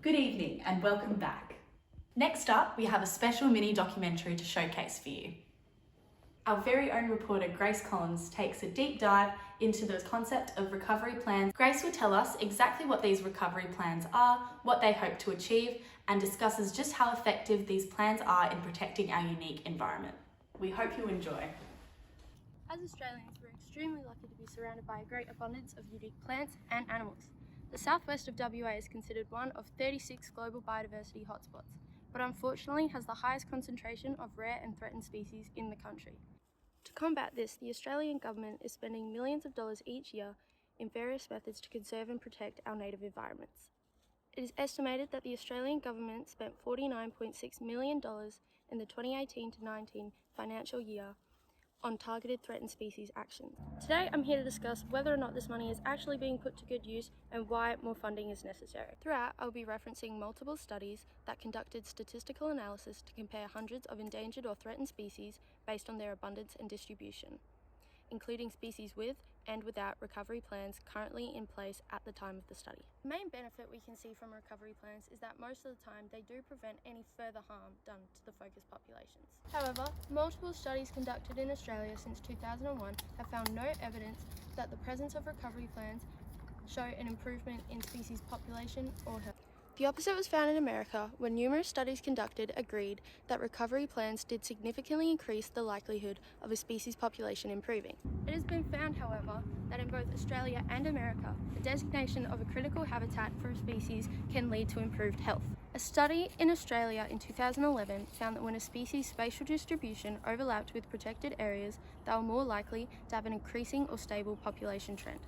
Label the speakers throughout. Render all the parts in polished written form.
Speaker 1: Good evening and welcome back. Next up, we have a special mini documentary to showcase for you. Our very own reporter Grace Collins takes a deep dive into the concept of recovery plans. Grace will tell us exactly what these recovery plans are, what they hope to achieve, and discusses just how effective these plans are in protecting our unique environment. We hope you enjoy.
Speaker 2: As Australians, we're extremely lucky to be surrounded by a great abundance of unique plants and animals. The southwest of WA is considered one of 36 global biodiversity hotspots, but unfortunately has the highest concentration of rare and threatened species in the country. To combat this, the Australian government is spending millions of dollars each year in various methods to conserve and protect our native environments. It is estimated that the Australian government spent $49.6 million in the 2018-19 financial year on targeted threatened species actions. Today I'm here to discuss whether or not this money is actually being put to good use and why more funding is necessary. Throughout, I'll be referencing multiple studies that conducted statistical analysis to compare hundreds of endangered or threatened species based on their abundance and distribution, including species with and without recovery plans currently in place at the time of the study. The main benefit we can see from recovery plans is that most of the time they do prevent any further harm done to the focus populations. However, multiple studies conducted in Australia since 2001 have found no evidence that the presence of recovery plans show an improvement in species population or health. The opposite was found in America, where numerous studies conducted agreed that recovery plans did significantly increase the likelihood of a species population improving. It has been found, however, that in both Australia and America, the designation of a critical habitat for a species can lead to improved health. A study in Australia in 2011 found that when a species' spatial distribution overlapped with protected areas, they were more likely to have an increasing or stable population trend.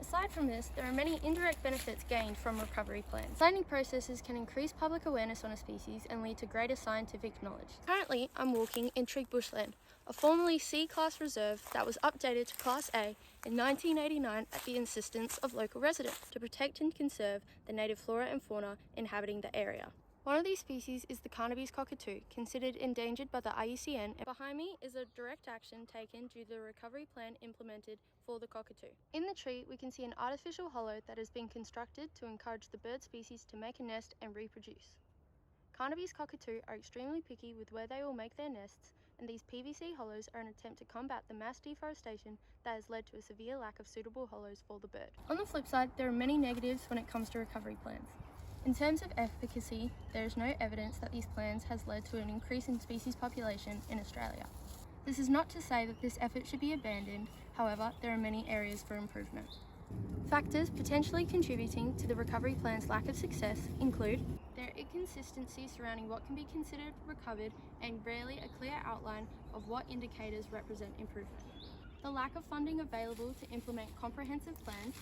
Speaker 2: Aside from this, there are many indirect benefits gained from recovery plans. Planning processes can increase public awareness on a species and lead to greater scientific knowledge. Currently, I'm walking in Trig Bushland, a formerly C-class reserve that was updated to Class A in 1989 at the insistence of local residents to protect and conserve the native flora and fauna inhabiting the area. One of these species is the Carnaby's cockatoo, considered endangered by the IUCN, and behind me is a direct action taken due to the recovery plan implemented for the cockatoo. In the tree, we can see an artificial hollow that has been constructed to encourage the bird species to make a nest and reproduce. Carnaby's cockatoo are extremely picky with where they will make their nests, and these PVC hollows are an attempt to combat the mass deforestation that has led to a severe lack of suitable hollows for the bird. On the flip side, there are many negatives when it comes to recovery plans. In terms of efficacy, there is no evidence that these plans has led to an increase in species population in Australia. This is not to say that this effort should be abandoned, however, there are many areas for improvement. Factors potentially contributing to the recovery plan's lack of success include their inconsistency surrounding what can be considered recovered and rarely a clear outline of what indicators represent improvement. The lack of funding available to implement comprehensive plans,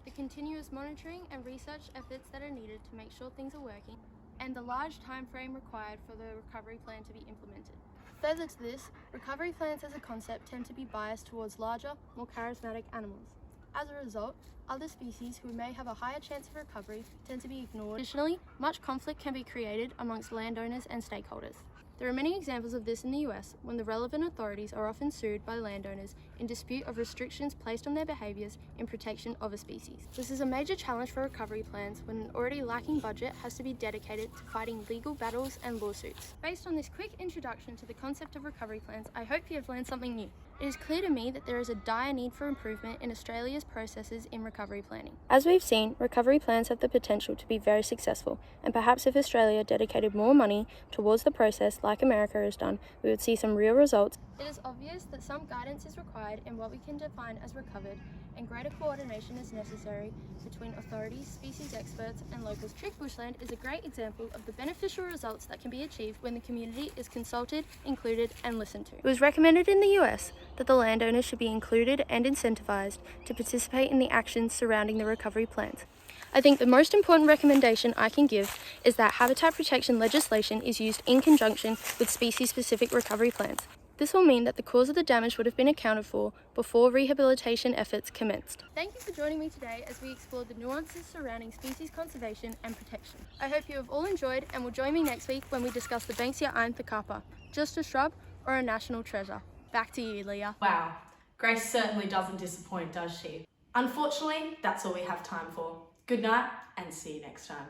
Speaker 2: the continuous monitoring and research efforts that are needed to make sure things are working, and the large time frame required for the recovery plan to be implemented. Further to this, recovery plans as a concept tend to be biased towards larger, more charismatic animals. As a result, other species who may have a higher chance of recovery tend to be ignored. Additionally, much conflict can be created amongst landowners and stakeholders. There are many examples of this in the US, when the relevant authorities are often sued by landowners in dispute of restrictions placed on their behaviours in protection of a species. This is a major challenge for recovery plans when an already lacking budget has to be dedicated to fighting legal battles and lawsuits. Based on this quick introduction to the concept of recovery plans, I hope you have learned something new. It is clear to me that there is a dire need for improvement in Australia's processes in recovery planning. As we've seen, recovery plans have the potential to be very successful, and perhaps if Australia dedicated more money towards the process like America has done, we would see some real results. It is obvious that some guidance is required in what we can define as recovered, and greater coordination is necessary between authorities, species experts, and locals. Trig Bushland is a great example of the beneficial results that can be achieved when the community is consulted, included, and listened to. It was recommended in the US that the landowners should be included and incentivized to participate in the actions surrounding the recovery plans. I think the most important recommendation I can give is that habitat protection legislation is used in conjunction with species-specific recovery plans. This will mean that the cause of the damage would have been accounted for before rehabilitation efforts commenced. Thank you for joining me today as we explored the nuances surrounding species conservation and protection. I hope you have all enjoyed and will join me next week when we discuss the Banksia ironthecapa, just a shrub or a national treasure. Back to you, Leah.
Speaker 1: Wow, Grace certainly doesn't disappoint, does she? Unfortunately, that's all we have time for. Good night and see you next time.